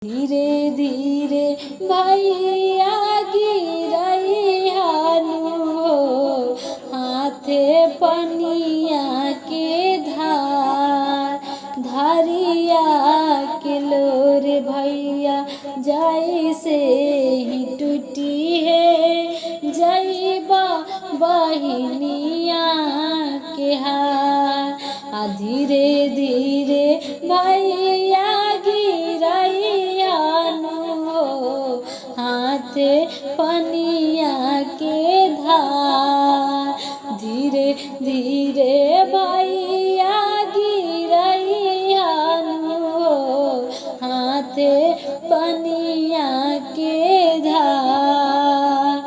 धीरे धीरे भैया गिरैहानु हो, हाथे पनिया के धार धारिया के लोर भैया जैसे ही टूटी है जैबा बहिनिया के हार। धीरे धीरे भैया गिरैहानु हो, हाथे पनिया के धार धीरे धीरे भैया गिरैहानु हो, हाथे पनिया के धार।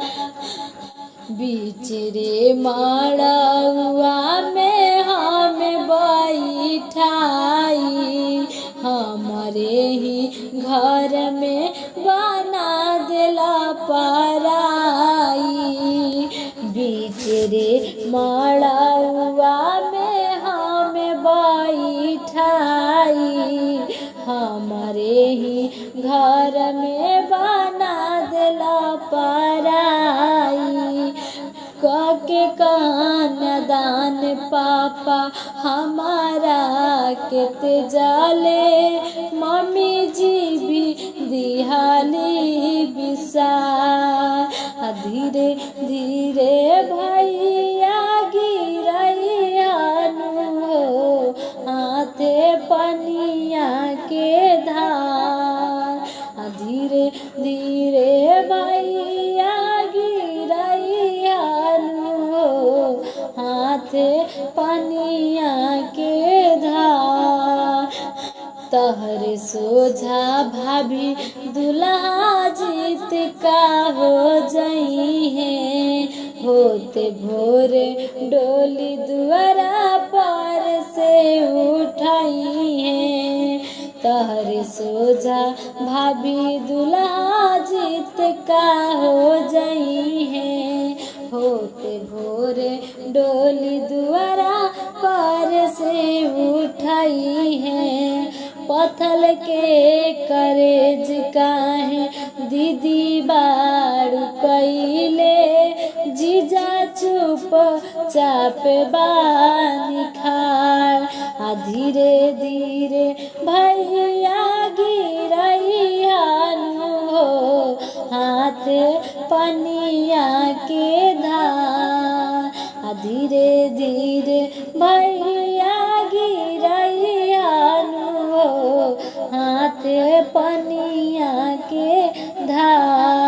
बीच रे मड़उआ में हमें बैठाई, हमारे ही घर में बना देला पराई। बीच रे मड़उआ में हमें बैठाई, हमारे ही घर में बना देला पराई। के कानदान पापा हमारा केत जाले, मम्मी जी भी दिहाली बिसार। धीरे धीरे भैया गिरैहानु हो, हाथे पनिया के धार। धीरे धीरे भैया गिरैहानु हो, हाथे पनिया के धार। तहरे सोझा भाभी दुल्हा जीत का हो जई है, होते भोरे डोली दुआरा पर से उठाई है। तहरे सोझा भाभी दुल्हा जीत का हो जई है, होते भोरे डोली दुआरा पर से उठाई है। पत्थल के करेज काहे दीदी बाड़ू कैले, जीजा चुप चाप बानी खार। धीरे धीरे भैया गिरैहानु हो, हाथे पनिया के धार। धीरे धीरे भैया गिरैहानु हो, हाथे पनिया के धार।